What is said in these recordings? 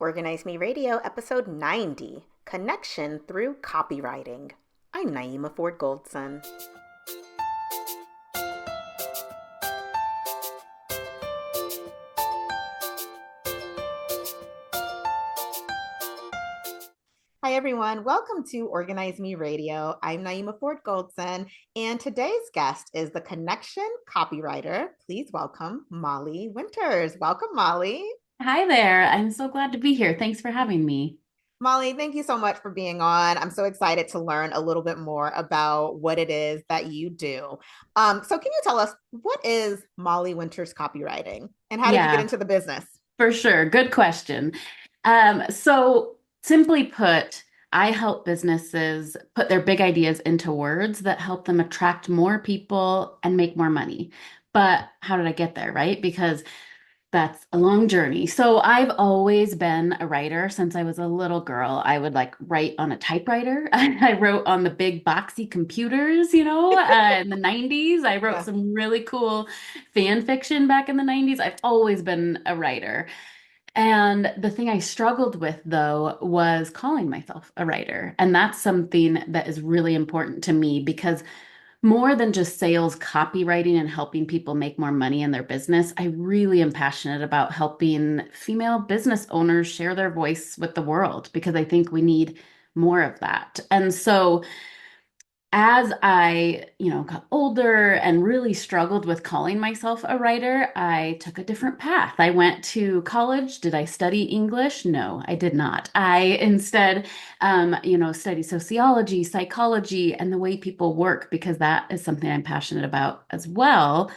Organize Me Radio, episode 90, Connection Through Copywriting. I'm Naeemah Ford Goldson. Hi, everyone. Welcome to Organize Me Radio. I'm Naeemah Ford Goldson, and today's guest is the Connection Copywriter. Please welcome Molly Winters. Welcome, Molly. Hi there. I'm so glad to be here. Thanks for having me. Molly, thank you so much for being on. I'm so excited to learn a little bit more about what it is that you do. So, can you tell us what is Molly Winters copywriting and how did you get Yeah, into the business? for sure. Good question. So simply put, I help businesses put their big ideas into words that help them attract more people and make more money. But how did I get there, right? Because that's a long journey. So I've always been a writer since I was a little girl. I would like write on a typewriter. I wrote on the big boxy computers, in the 90s. I wrote Yeah. some really cool fan fiction back in the 90s. I've always been a writer. And the thing I struggled with, though, was calling myself a writer. And that's something that is really important to me because more than just sales, copywriting, and helping people make more money in their business, I really am passionate about helping female business owners share their voice with the world because I think we need more of that. And so, as I, got older and really struggled with calling myself a writer, I took a different path. I went to college. Did I study English? No, I did not. I instead, study sociology, psychology, and the way people work because that is something I'm passionate about as well.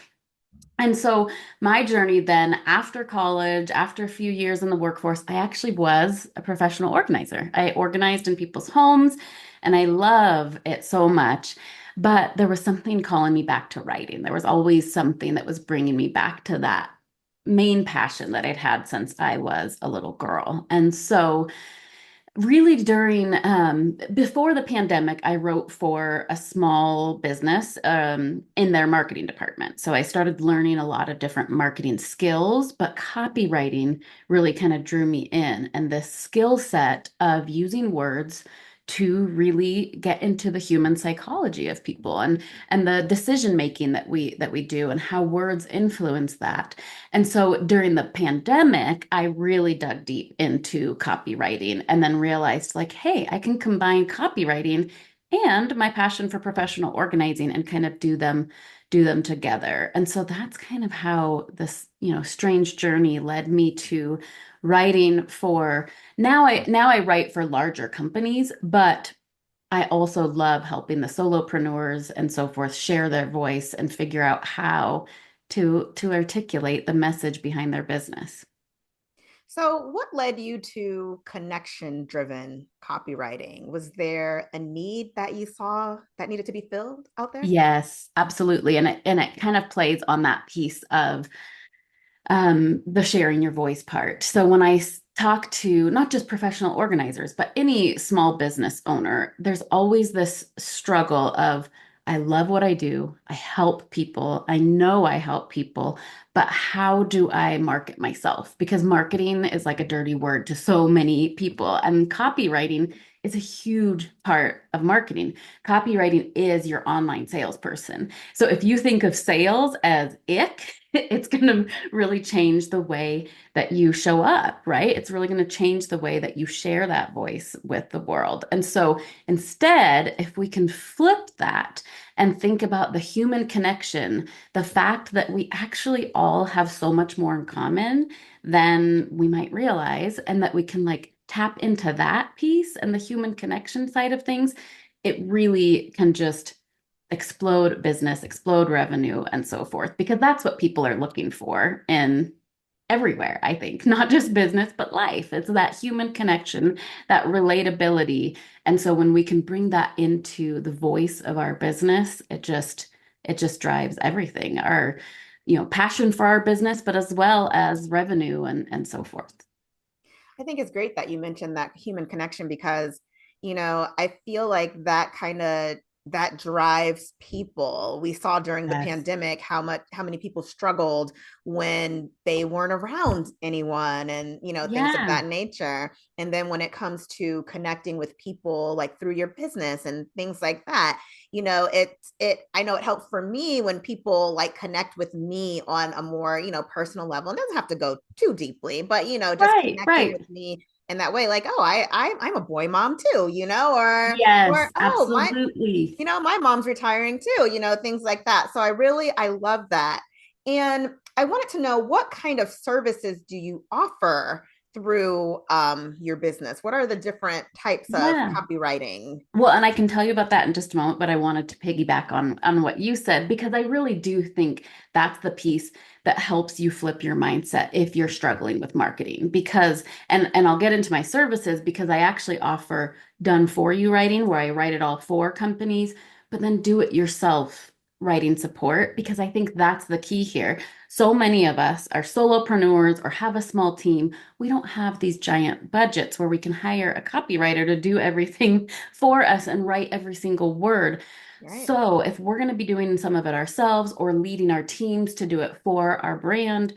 And so my journey then after college, after a few years in the workforce, I actually was a professional organizer. I organized in people's homes and I love it so much. But there was something calling me back to writing. There was always something that was bringing me back to that main passion that I'd had since I was a little girl. And so really during before the pandemic, I wrote for a small business in their marketing department. So I started learning a lot of different marketing skills, but copywriting really kind of drew me in, and this skill set of using words to really get into the human psychology of people and the decision making that we do and how words influence that. And so during the pandemic, I really dug deep into copywriting and then realized, like, hey, I can combine copywriting and my passion for professional organizing and kind of do them together. And so that's kind of how this, strange journey led me to writing for now I write for larger companies, but I also love helping the solopreneurs and so forth share their voice and figure out how to articulate the message behind their business. So, what led you to connection driven copywriting? Was there a need that you saw that needed to be filled out there? Yes, absolutely. And it kind of plays on that piece of the sharing your voice part. So when talk to not just professional organizers, but any small business owner, there's always this struggle of, I love what I do. I help people. I know I help people, but how do I market myself? Because marketing is like a dirty word to so many people, and copywriting is a huge part of marketing. Copywriting is your online salesperson. So if you think of sales as ick, it's going to really change the way that you show up, right? It's really going to change the way that you share that voice with the world. And so instead, if we can flip that and think about the human connection, the fact that we actually all have so much more in common than we might realize, and that we can like tap into that piece and the human connection side of things, it really can just explode business, explode revenue, and so forth, because that's what people are looking for in everywhere, I think, not just business, but life. It's that human connection, that relatability. And so when we can bring that into the voice of our business, it just drives everything. Our, passion for our business, but as well as revenue and so forth. I think it's great that you mentioned that human connection because, I feel like that kind of that drives people. We saw during the Yes. pandemic how many people struggled when they weren't around anyone, and things of Yeah. that nature. And then when it comes to connecting with people like through your business and things like that, it I know it helps for me when people like connect with me on a more, personal level. It doesn't have to go too deeply, but just Right, connecting right. with me in that way, like, oh, I'm a boy mom too, or Yes, oh, absolutely. my mom's retiring too, things like that. So I love that. And I wanted to know, what kind of services do you offer through your business? What are the different types of Yeah. copywriting? Well, and I can tell you about that in just a moment, but I wanted to piggyback on what you said because I really do think that's the piece that helps you flip your mindset if you're struggling with marketing. Because and I'll get into my services because I actually offer done for you writing where I write it all for companies, but then do it yourself writing support because I think that's the key here. So many of us are solopreneurs or have a small team. We don't have these giant budgets where we can hire a copywriter to do everything for us and write every single word. Right. So, if we're going to be doing some of it ourselves or leading our teams to do it for our brand,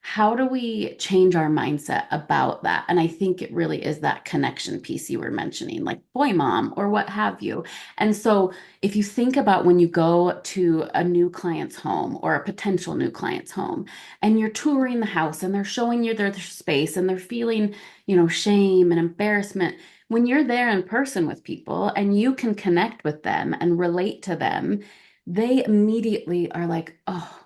how do we change our mindset about that? And I think it really is that connection piece you were mentioning, like boy mom or what have you. And so, if you think about when you go to a new client's home or a potential new client's home, and you're touring the house and they're showing you their space and they're feeling, shame and embarrassment when you're there in person with people and you can connect with them and relate to them, they immediately are like, oh,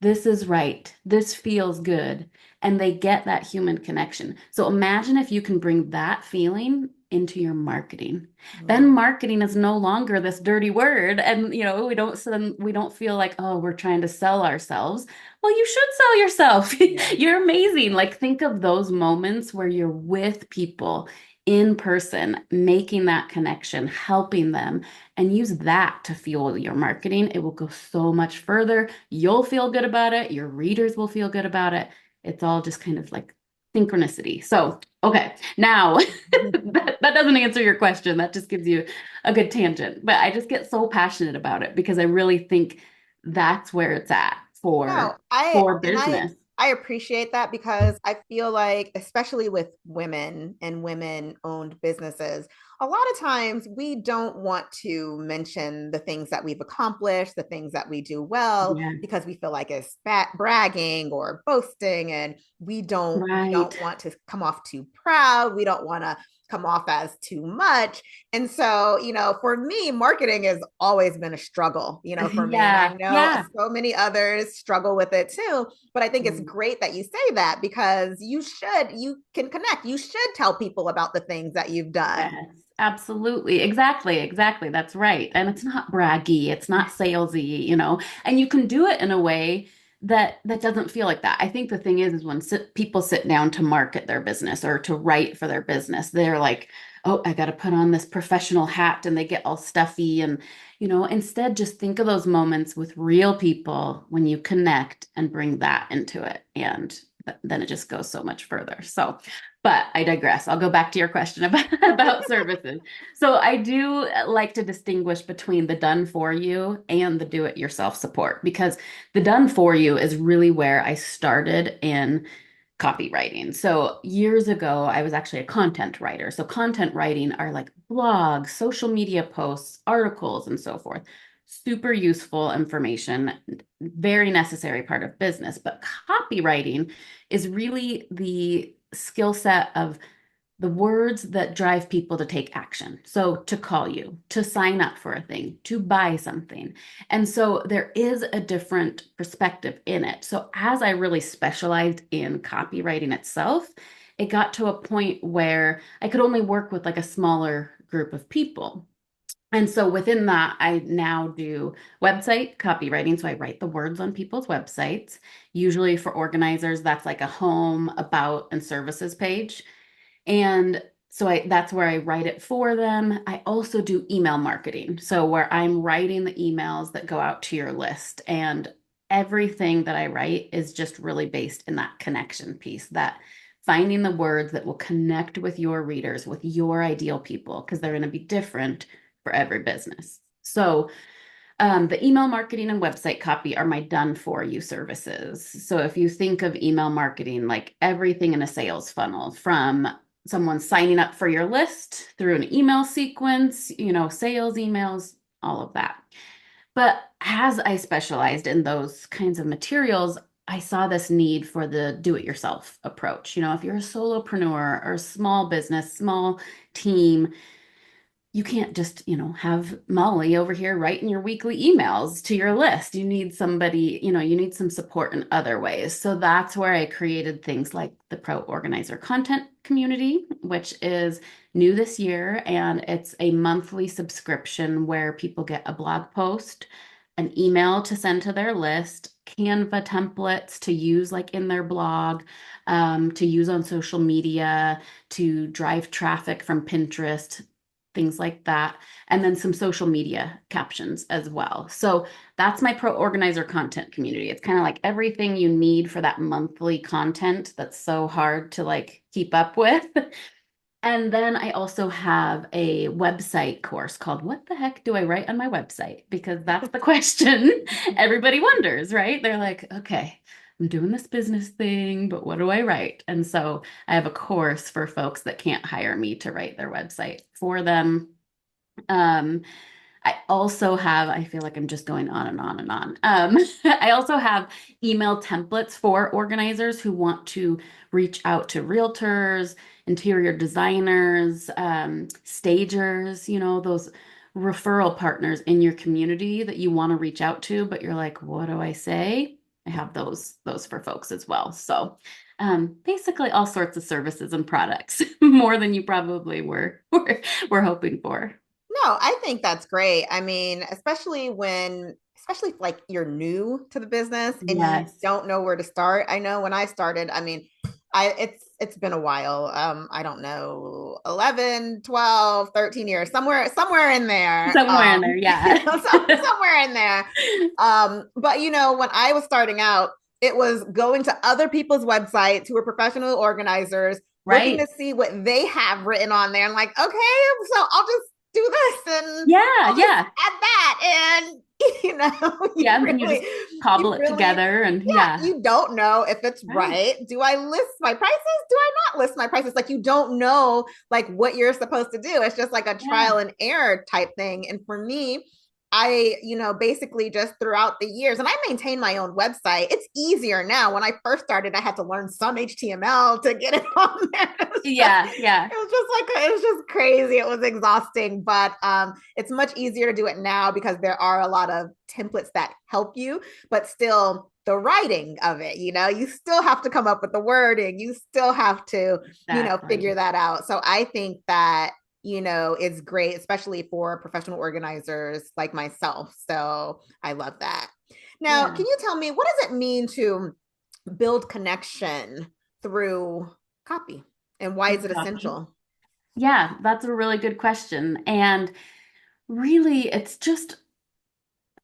this is right. This feels good. And they get that human connection. So imagine if you can bring that feeling into your marketing. Then Mm, marketing is no longer this dirty word. And we don't feel like, oh, we're trying to sell ourselves. Well, you should sell yourself. yeah. You're amazing. Like think of those moments where you're with people in person, making that connection, helping them, and use that to fuel your marketing. It will go so much further. You'll feel good about it. Your readers will feel good about it. It's all just kind of like synchronicity. So, okay, now that doesn't answer your question. That just gives you a good tangent. But I just get so passionate about it because I really think that's where it's at No, for business. I appreciate that, because I feel like, especially with women and women owned businesses, a lot of times we don't want to mention the things that we've accomplished, the things that we do well, Yeah, because we feel like it's bragging or boasting, and we right. don't want to come off too proud. We don't want to come off as too much. And so, for me, marketing has always been a struggle, for me. And I Yeah, know yeah. so many others struggle with it too. But I think it's Mm. great that you say that, because you can connect. You should tell people about the things that you've done. Yes, absolutely. Exactly, exactly. That's right. And it's not braggy, it's not salesy. And you can do it in a way that doesn't feel like that. I think the thing is when people sit down to market their business or to write for their business, they're like, "Oh, I got to put on this professional hat," and they get all stuffy and instead just think of those moments with real people when you connect and bring that into it and then it just goes so much further. So but I digress. I'll go back to your question about services. So I do like to distinguish between the done for you and the do it yourself support because the done for you is really where I started in copywriting. So years ago, I was actually a content writer. So content writing are like blogs, social media posts, articles, and so forth. Super useful information, very necessary part of business. But copywriting is really the skill set of the words that drive people to take action. So to call you, to sign up for a thing, to buy something. And so there is a different perspective in it. So as I really specialized in copywriting itself, it got to a point where I could only work with like a smaller group of people. And so within that, I now do website copywriting. So I write the words on people's websites. Usually for organizers, that's like a home, about, and services page. And so that's where I write it for them. I also do email marketing. So where I'm writing the emails that go out to your list and everything that I write is just really based in that connection piece, that finding the words that will connect with your readers, with your ideal people, because they're going to be different for every business. So the email marketing and website copy are my done for you services. So if you think of email marketing, like everything in a sales funnel, from someone signing up for your list through an email sequence, sales emails, all of that. But as I specialized in those kinds of materials, I saw this need for the do it yourself approach. If you're a solopreneur or a small business, small team, you can't just, have Molly over here writing your weekly emails to your list. You need somebody, you need some support in other ways. So that's where I created things like the Pro Organizer content community, which is new this year. And it's a monthly subscription where people get a blog post, an email to send to their list, Canva templates to use like in their blog, to use on social media, to drive traffic from Pinterest, things like that, and then some social media captions as well. So that's my Pro Organizer content community. It's kind of like everything you need for that monthly content that's so hard to like keep up with. And then I also have a website course called What the Heck Do I Write on My Website? Because that's the question everybody wonders, right? They're like, okay, I'm doing this business thing, but what do I write? And so I have a course for folks that can't hire me to write their website for them. Um, I also have, I feel like I'm just going on and on and on. I also have email templates for organizers who want to reach out to realtors, interior designers, stagers, those referral partners in your community that you want to reach out to, but you're like, what do I say? I have those for folks as well. So basically all sorts of services and products, more than you probably were hoping for. No, I think that's great. I mean, especially if, like, you're new to the business and you Yes. don't know where to start. I know when I started, I mean, it's been a while. I don't know, 11, 12, 13 years, somewhere in there. Somewhere in there, yeah. Somewhere in there. But when I was starting out, it was going to other people's websites who were professional organizers, looking to Right? see what they have written on there. And like, okay, so I'll just do this and Yeah, I'll just yeah. add that. And you Yeah, and you really, just cobble you it really, together and yeah, yeah. you don't know if it's Right. right. Do I list my prices? Do I not list my prices? Like, you don't know like what you're supposed to do. It's just like a Yeah. trial and error type thing. And for me, I, basically just throughout the years, and I maintain my own website. It's easier now. When I first started, I had to learn some HTML to get it on there. Yeah, yeah. It was just crazy. It was exhausting, but it's much easier to do it now because there are a lot of templates that help you, but still the writing of it, you still have to come up with the wording. You still have to, figure Exactly. that out. So I think that is great, especially for professional organizers like myself. So I love that. Now, Yeah. can you tell me, what does it mean to build connection through copy, and why is Through it copy. essential? Yeah, that's a really good question. And really, it's just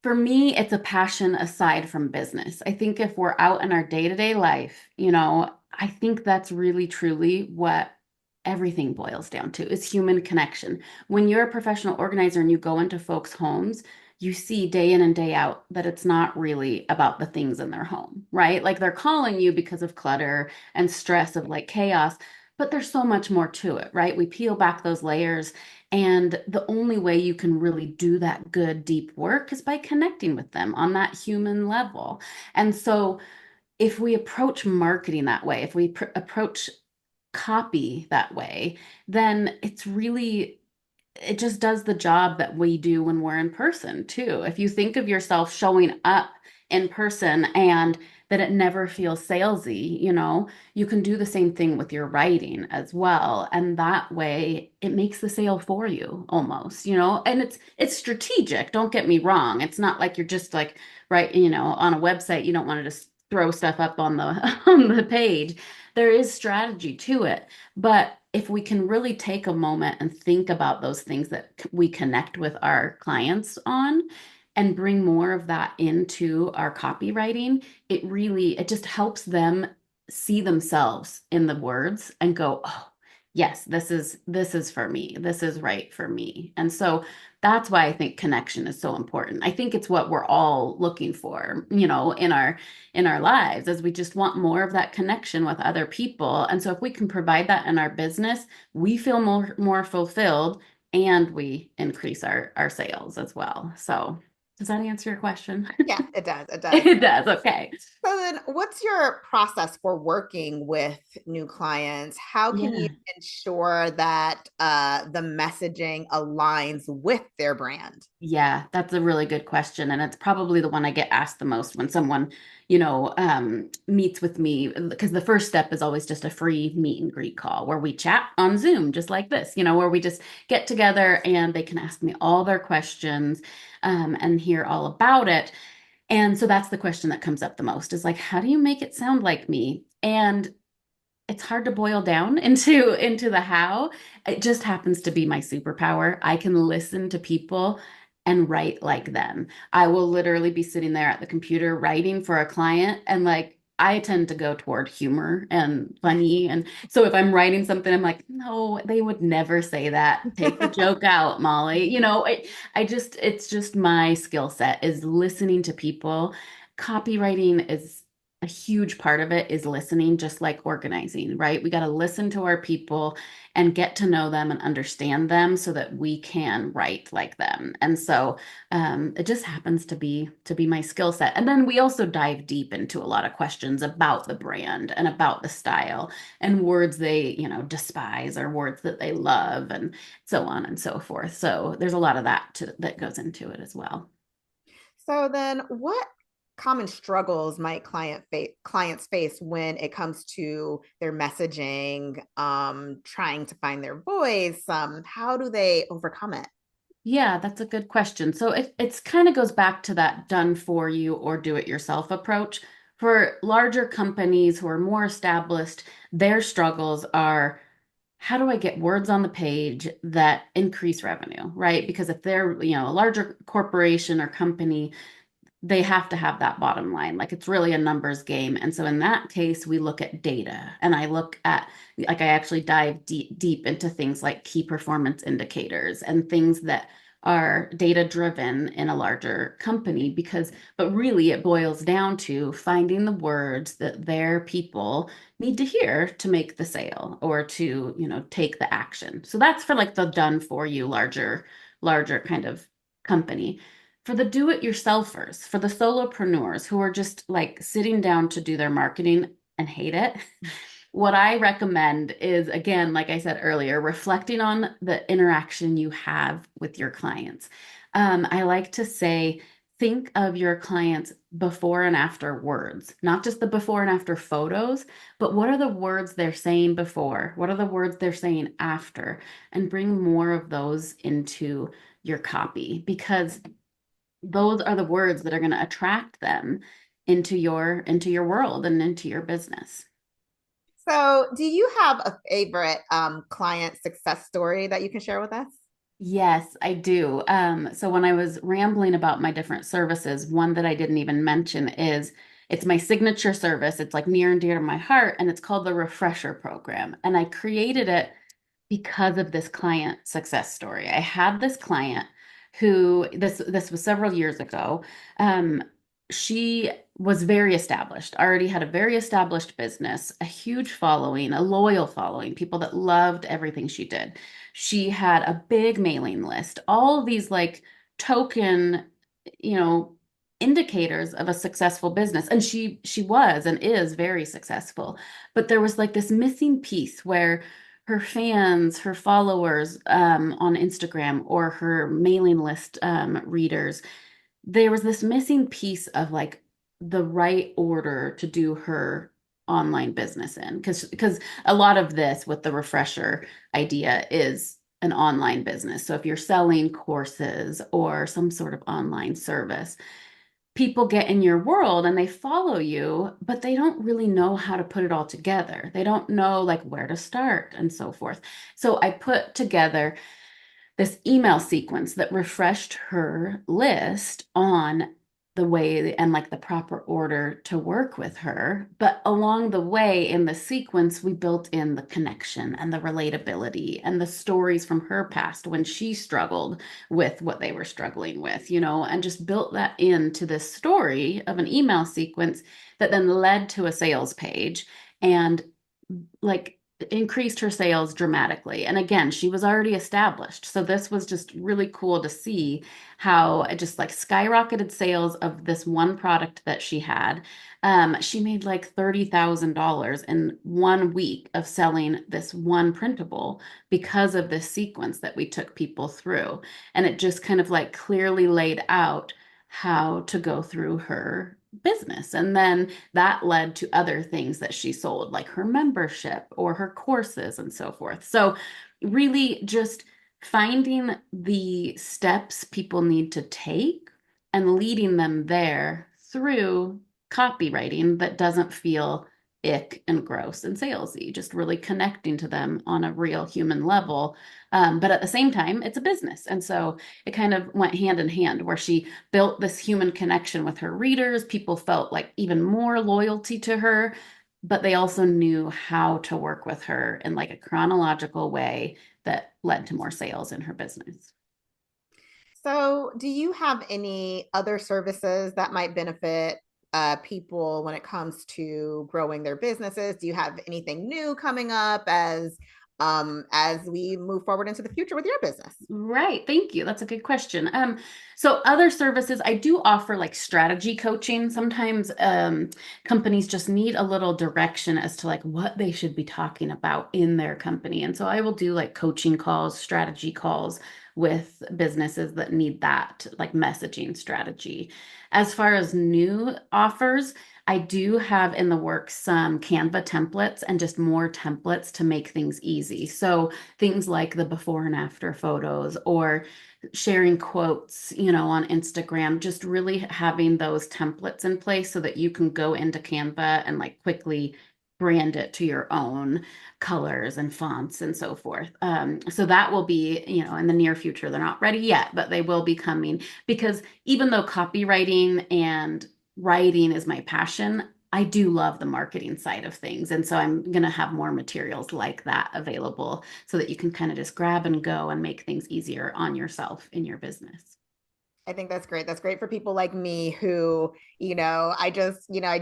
for me, it's a passion aside from business. I think if we're out in our day-to-day life, I think that's really truly what everything boils down to is human connection. When you're a professional organizer and you go into folks' homes, you see day in and day out that it's not really about the things in their home, right? Like they're calling you because of clutter and stress of like chaos, but there's so much more to it, right? We peel back those layers, and the only way you can really do that good, deep work is by connecting with them on that human level. And so, if we approach marketing that way, if we approach copy that way, then it just does the job that we do when we're in person too. If you think of yourself showing up in person and that it never feels salesy, you can do the same thing with your writing as well. And that way it makes the sale for you almost, and it's strategic. Don't get me wrong. It's not like you're just like, right, on a website, you don't want to just throw stuff up on the on the page. There is strategy to it. But if we can really take a moment and think about those things that we connect with our clients on and bring more of that into our copywriting, it just helps them see themselves in the words and go, oh, yes, this is for me. This is right for me. And so that's why I think connection is so important. I think it's what we're all looking for, in our lives, as we just want more of that connection with other people. And so if we can provide that in our business, we feel more fulfilled and we increase our sales as well. So does that answer your question? Yeah, it does. It does. It does. Okay. So then what's your process for working with new clients? How can you Yeah. ensure that the messaging aligns with their brand? Yeah, that's a really good question. And it's probably the one I get asked the most when someone, meets with me, because the first step is always just a free meet and greet call where we chat on Zoom, just like this, where we just get together and they can ask me all their questions, and hear all about it. And so that's the question that comes up the most is like, how do you make it sound like me? And it's hard to boil down into the how. It just happens to be my superpower. I can listen to people and write like them. I will literally be sitting there at the computer writing for a client, and like I tend to go toward humor and funny. And so if I'm writing something, I'm like, no, they would never say that. Take the joke out, Molly. It's just my skill set is listening to people. Copywriting is a huge part of it is listening, just like organizing, right? We got to listen to our people and get to know them and understand them so that we can write like them. And so it just happens to be my skill set. And then we also dive deep into a lot of questions about the brand and about the style and words they, despise or words that they love and so on and so forth. So there's a lot of that goes into it as well. So then what common struggles might clients face when it comes to their messaging, trying to find their voice? How do they overcome it? Yeah, that's a good question. So it's kind of goes back to that done for you or do it yourself approach. For larger companies who are more established, their struggles are how do I get words on the page that increase revenue, right? Because if they're, a larger corporation or company, they have to have that bottom line. Like it's really a numbers game. And so in that case, we look at data and I look at, like, I actually dive deep into things like key performance indicators and things that are data driven in a larger company but really it boils down to finding the words that their people need to hear to make the sale or to, take the action. So that's for like the done for you larger kind of company. For the do-it-yourselfers, for the solopreneurs who are just like sitting down to do their marketing and hate it, what I recommend is, again, like I said earlier, reflecting on the interaction you have with your clients. I like to say, think of your clients before and after words, not just the before and after photos, but what are the words they're saying before? What are the words they're saying after? And bring more of those into your copy because those are the words that are going to attract them into your world and into your business. So, do you have a favorite client success story that you can share with us? Yes, I do. So when I was rambling about my different services, one that I didn't even mention is it's my signature service. It's like near and dear to my heart, and it's called the Refresher Program. And I created it because of this client success story. I had this client who this was several years ago. She was very established, already had a very established business, a huge following, a loyal following, people that loved everything she did. She had a big mailing list, all of these like token, you know, indicators of a successful business. And she was and is very successful. But there was like this missing piece where her fans, her followers on Instagram or her mailing list readers, there was this missing piece of like the right order to do her online business in because a lot of this with the refresher idea is an online business. So if you're selling courses or some sort of online service, people get in your world and they follow you, but they don't really know how to put it all together. They don't know like where to start and so forth. So I put together this email sequence that refreshed her list on the way and like the proper order to work with her. But along the way in the sequence, we built in the connection and the relatability and the stories from her past when she struggled with what they were struggling with, and just built that into this story of an email sequence that then led to a sales page and like increased her sales dramatically. And again, she was already established. So this was just really cool to see how it just like skyrocketed sales of this one product that she had. She made like $30,000 in 1 week of selling this one printable because of this sequence that we took people through. And it just kind of like clearly laid out how to go through her business. And then that led to other things that she sold, like her membership or her courses and so forth. So, really, just finding the steps people need to take and leading them there through copywriting that doesn't feel ick and gross and salesy, just really connecting to them on a real human level. But at the same time, it's a business. And so it kind of went hand in hand where she built this human connection with her readers. People felt like even more loyalty to her, but they also knew how to work with her in like a chronological way that led to more sales in her business. So, do you have any other services that might benefit people when it comes to growing their businesses? Do you have anything new coming up as we move forward into the future with your business? Right. Thank you. That's a good question. So other services, I do offer like strategy coaching. Sometimes companies just need a little direction as to like what they should be talking about in their company. And so I will do like coaching calls, strategy calls with businesses that need that like messaging strategy. As far as new offers, I do have in the works some Canva templates and just more templates to make things easy. So things like the before and after photos or sharing quotes, on Instagram, just really having those templates in place so that you can go into Canva and like quickly brand it to your own colors and fonts and so forth. So that will be, in the near future. They're not ready yet, but they will be coming because even though copywriting and writing is my passion, I do love the marketing side of things. And so I'm going to have more materials like that available so that you can kind of just grab and go and make things easier on yourself in your business. I think that's great. That's great for people like me who, I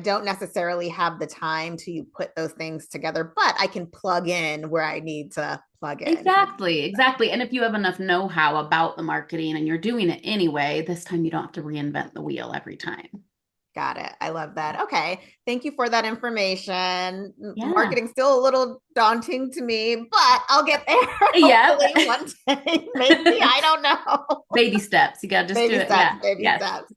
don't necessarily have the time to put those things together, but I can plug in where I need to plug in. Exactly, exactly. And if you have enough know-how about the marketing and you're doing it anyway, this time you don't have to reinvent the wheel every time. Got it. I love that. Okay. Thank you for that information. Yeah. Marketing's still a little daunting to me, but I'll get there Yeah. hopefully one day. Maybe. I don't know. Baby steps. You got to just do Baby it. steps, Yeah. baby Yes. steps.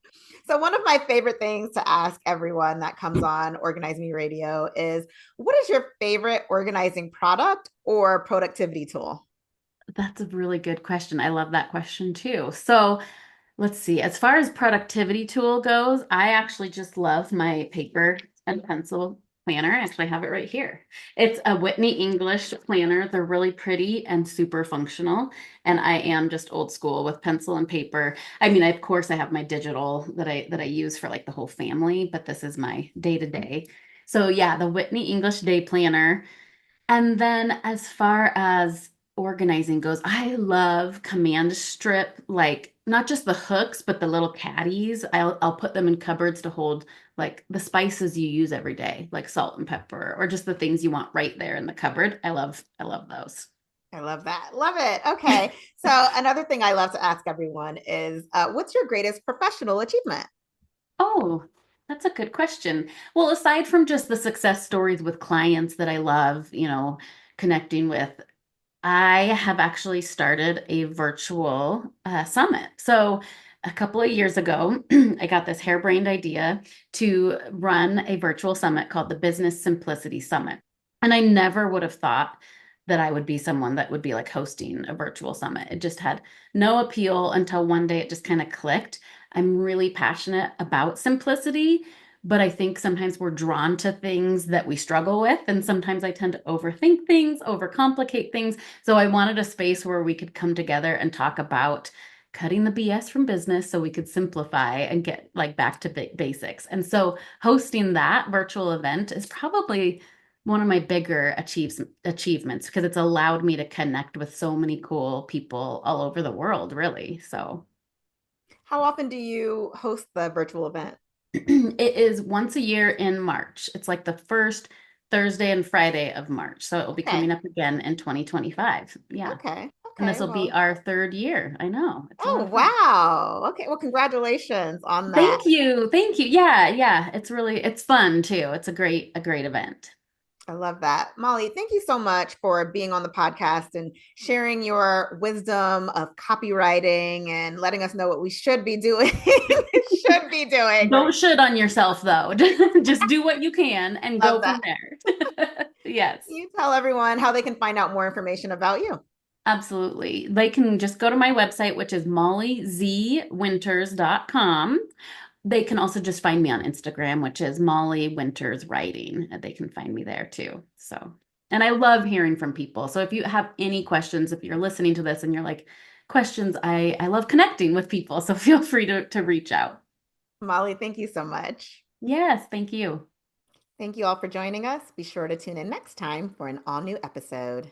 So, one of my favorite things to ask everyone that comes on Organize Me Radio is what is your favorite organizing product or productivity tool? That's a really good question. I love that question too. So, let's see. As far as productivity tool goes, I actually just love my paper and pencil planner. I actually have it right here. It's a Whitney English planner. They're really pretty and super functional. And I am just old school with pencil and paper. I mean, of course, I have my digital that I use for like the whole family, but this is my day to day. So yeah, the Whitney English Day Planner. And then as far as organizing goes, I love command strip, like not just the hooks, but the little caddies. I'll put them in cupboards to hold like the spices you use every day, like salt and pepper, or just the things you want right there in the cupboard. I love those. I love that. Love it. Okay. So, another thing I love to ask everyone is what's your greatest professional achievement? Oh, that's a good question. Well, aside from just the success stories with clients that I love, connecting with, I have actually started a virtual summit. So, a couple of years ago, I got this harebrained idea to run a virtual summit called the Business Simplicity Summit. And I never would have thought that I would be someone that would be like hosting a virtual summit. It just had no appeal until one day it just kind of clicked. I'm really passionate about simplicity, but I think sometimes we're drawn to things that we struggle with. And sometimes I tend to overthink things, overcomplicate things. So I wanted a space where we could come together and talk about cutting the BS from business so we could simplify and get like back to basics. And so hosting that virtual event is probably one of my bigger achievements because it's allowed me to connect with so many cool people all over the world, really. So How often do you host the virtual event? it is once a year in March. It's like the first Thursday and Friday of March. So it will be coming Okay. up again in 2025. Yeah. Okay. And this Okay. will be Well, our third year. I know. It's a lot oh, of fun. wow. Okay. Well, congratulations on that. Thank you. Thank you. Yeah, yeah. It's fun too. It's a great event. I love that. Molly, thank you so much for being on the podcast and sharing your wisdom of copywriting and letting us know what we should be doing. should be doing. Don't shit on yourself though. Just do what you can and Love go that. from there. Yes. You tell everyone how they can find out more information about you. Absolutely. They can just go to my website, which is mollyzwinters.com. They can also just find me on Instagram, which is Molly Winters Writing. They can find me there too. So, and I love hearing from people. So if you have any questions, if you're listening to this and you're like, questions, I love connecting with people. So feel free to reach out. Molly, thank you so much. Yes, thank you. Thank you all for joining us. Be sure to tune in next time for an all new episode.